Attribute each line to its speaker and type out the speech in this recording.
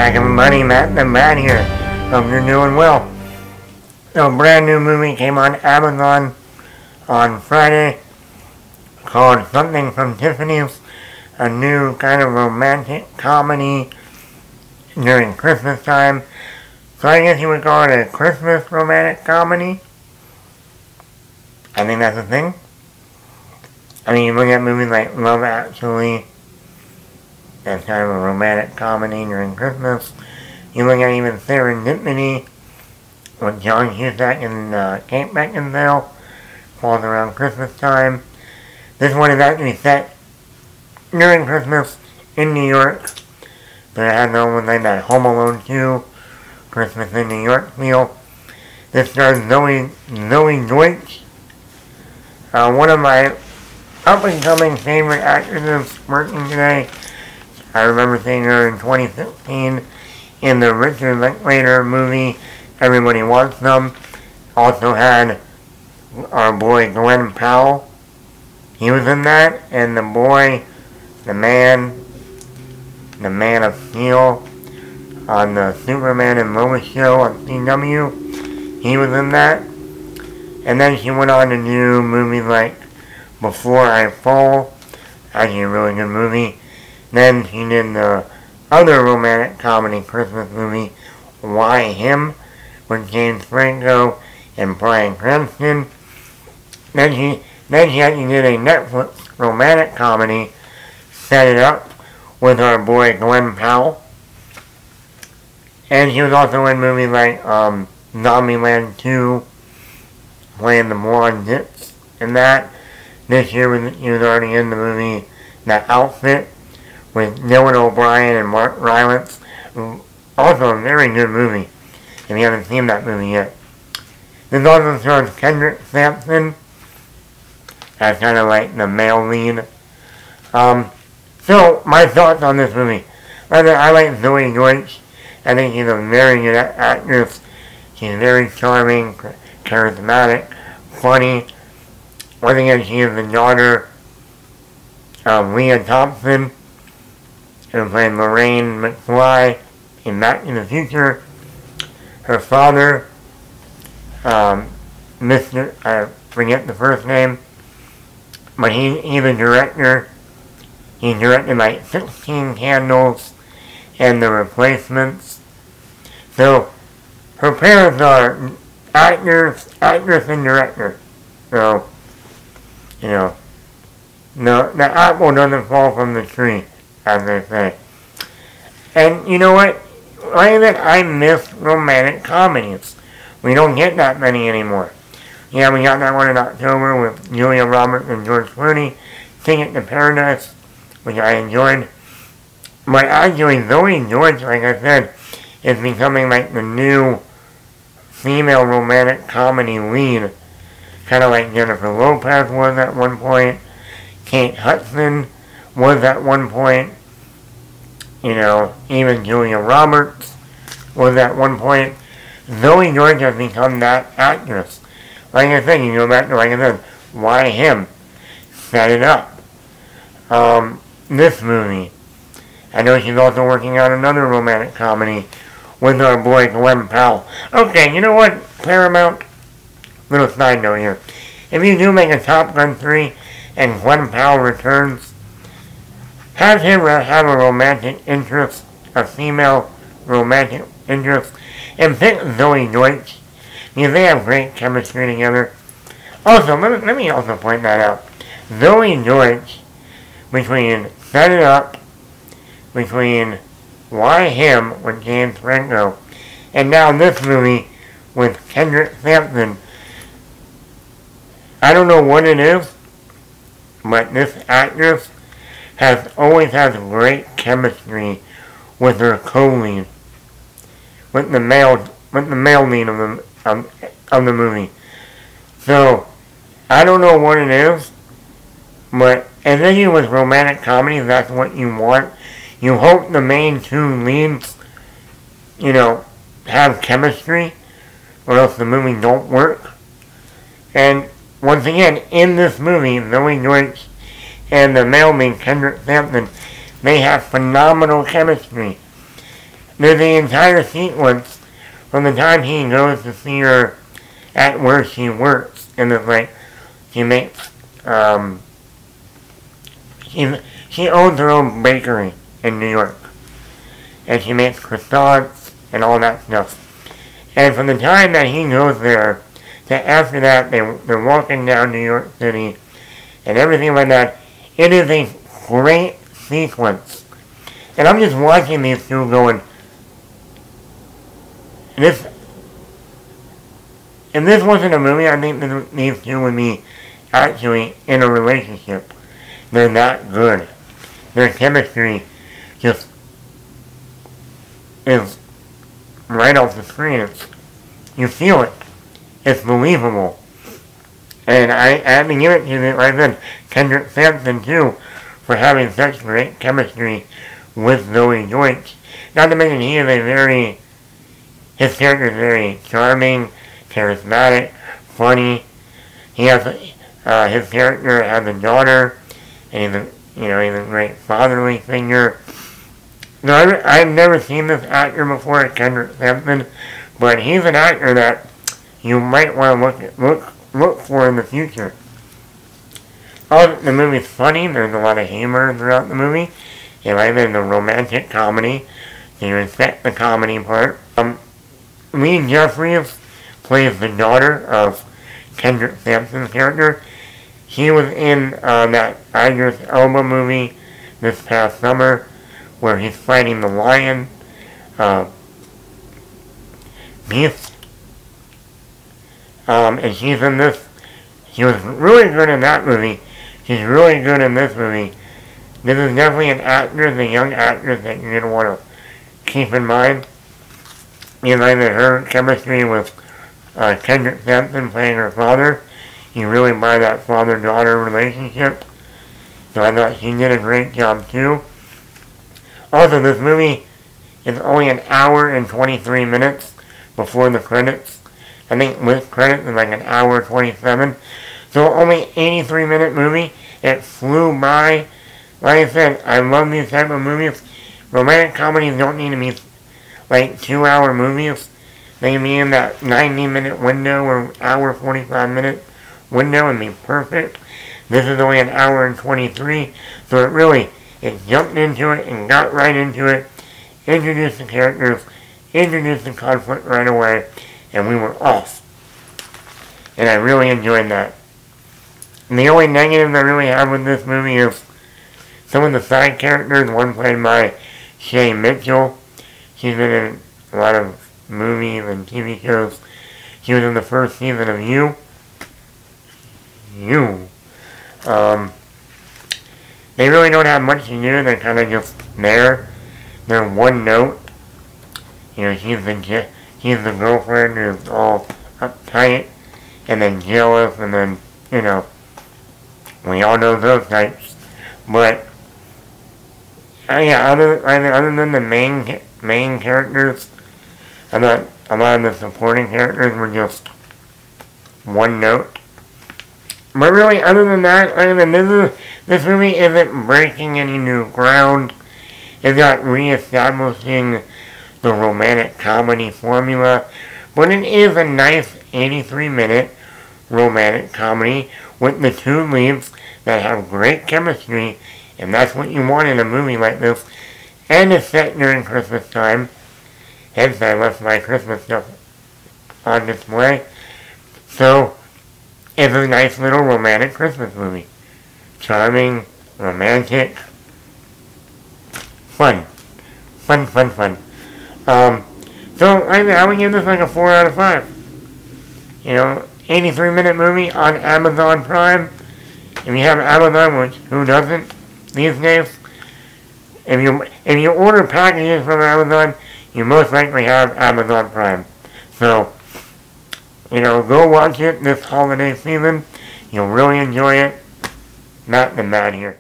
Speaker 1: Back everybody, Matt the Man here. Hope you're doing well. So a brand new movie came on Amazon on Friday called Something from Tiffany's, a new kind of romantic comedy during Christmas time. So I guess you would call it a Christmas romantic comedy. I think that's a thing. I mean, you look at movies like Love Actually, that's kind of a romantic comedy during Christmas. You look at even Serendipity with John Cusack and Kate Beckinsale, falls around Christmas time. This one is actually set during Christmas in New York, but it has almost like that Home Alone 2, Christmas in New York feel. This stars Zoe Deutch, one of my up-and-coming favorite actresses working today. I remember seeing her in 2016 in the Richard Linklater movie, Everybody Wants Them. Also had our boy Glenn Powell. He was in that, and the boy, the Man of Steel on the Superman and Lois show on CW. He was in that. And then she went on to do movies like Before I Fall, actually a really good movie. Then she did the other romantic comedy Christmas movie, Why Him, with James Franco and Bryan Cranston. Then she actually did a Netflix romantic comedy, Set It Up, with our boy Glenn Powell. And she was also in movies like Zombieland 2, playing the blonde Ditz in that. This year she was already in the movie The Outfit with Dylan O'Brien and Mark Rylance. Also a very good movie, if you haven't seen that movie yet. This also stars Kendrick Sampson as kind of like the male lead. So, my thoughts on this movie. I like Zoe Deutch. I think she's a very good actress. She's very charming, charismatic, funny. Once again, she is the daughter of Leah Thompson, who played Lorraine McFly in Back to the Future. Her father, Mr. I forget the first name, but he's a director. He directed like 16 Candles and The Replacements. So, her parents are actress and director. So, you know, no, the apple doesn't fall from the tree, as they say. And you know what? I miss romantic comedies. We don't get that many anymore. Yeah, we got that one in October with Julia Roberts and George Clooney, Ticket to Paradise, which I enjoyed. But actually, Zoe Deutch, like I said, is becoming like the new female romantic comedy lead. Kind of like Jennifer Lopez was at one point. Kate Hudson was at one point. You know, even Julia Roberts was at one point. Zoe Deutch has become that actress. Like I said, you go back to, like I said, Why Him? Set It Up. This movie. I know she's also working on another romantic comedy with our boy Glenn Powell. Okay, you know what, Paramount? Little side note here. If you do make a Top Gun 3 and Glenn Powell returns, have him have a romantic interest, a female romantic interest, and pick Zoe Deutch, because they have great chemistry together. Also, let me also point that out. Zoe Deutch, between Set It Up, between Why Him with James Franco, and now this movie with Kendrick Sampson. I don't know what it is, but this actress has always had great chemistry with her co-lead, with the male lead of the movie. So I don't know what it is, but as you with romantic comedies, that's what you want. You hope the main two leads, you know, have chemistry, or else the movie don't work. And once again, in this movie, Zoe Deutch and the male lead, Kendrick Sampson, they have phenomenal chemistry. there's the entire sequence from the time he goes to see her at where she works, and it's like, she makes, she owns her own bakery in New York, and she makes croissants and all that stuff. And from the time that he goes there to after that, they're walking down New York City and everything like that. It is a great sequence. And I'm just watching these two going, if this wasn't a movie, I think these two would be actually in a relationship. They're that good. Their chemistry just is right off the screen. You feel it. It's believable. And I have to give it to you, like I said, Kendrick Sampson too, for having such great chemistry with Zoe Deutch. Not to mention his character is very charming, charismatic, funny. He has, his character has a daughter, and he's a great fatherly figure. No, I've never seen this actor before, Kendrick Sampson, but he's an actor that you might want to look for in the future. The movie's funny. There's a lot of humor throughout the movie. It might be a romantic comedy, so you respect the comedy part. Lee Jeffries plays the daughter of Kendrick Sampson's character. She was in that Idris Elba movie this past summer, where he's fighting the lion, Beast. And she's in this. She was really good in that movie. She's really good in this movie. This is definitely an actress, a young actress that you're going to want to keep in mind. You know, that her chemistry with Kendrick Sampson playing her father. You really buy that father-daughter relationship. So I thought she did a great job too. Also, this movie is only an hour and 23 minutes before the credits. I think with credits it's like an hour 27. So only 83-minute movie. It flew by. Like I said, I love these type of movies. Romantic comedies don't need to be like 2-hour movies. They can be in that 90-minute window or hour 45-minute window and be perfect. This is only an hour and 23. So it jumped into it and got right into it. Introduced the characters. Introduced the conflict right away. And we were off. And I really enjoyed that. And the only negative I really have with this movie is some of the side characters. One played by Shay Mitchell. She's been in a lot of movies and TV shows. She was in the first season of You. They really don't have much to do. They're kind of just there. They're one note. You know, she's the girlfriend who's all uptight and then jealous, and then, you know, we all know those types. But yeah, other than the main characters, I thought a lot of the supporting characters were just one note. But really, other than that, this movie isn't breaking any new ground. It's not reestablishing the romantic comedy formula, but it is a nice 83-minute romantic comedy with the two leads that have great chemistry, and that's what you want in a movie like this. And it's set during Christmas time, hence I left my Christmas stuff on display. So, it's a nice little romantic Christmas movie. Charming, romantic, fun. So I would give this like a 4 out of 5. You know, 83-minute movie on Amazon Prime. If you have Amazon, which who doesn't these days, if you order packages from Amazon, you most likely have Amazon Prime. So, you know, go watch it this holiday season. You'll really enjoy it. Matt the Mad here.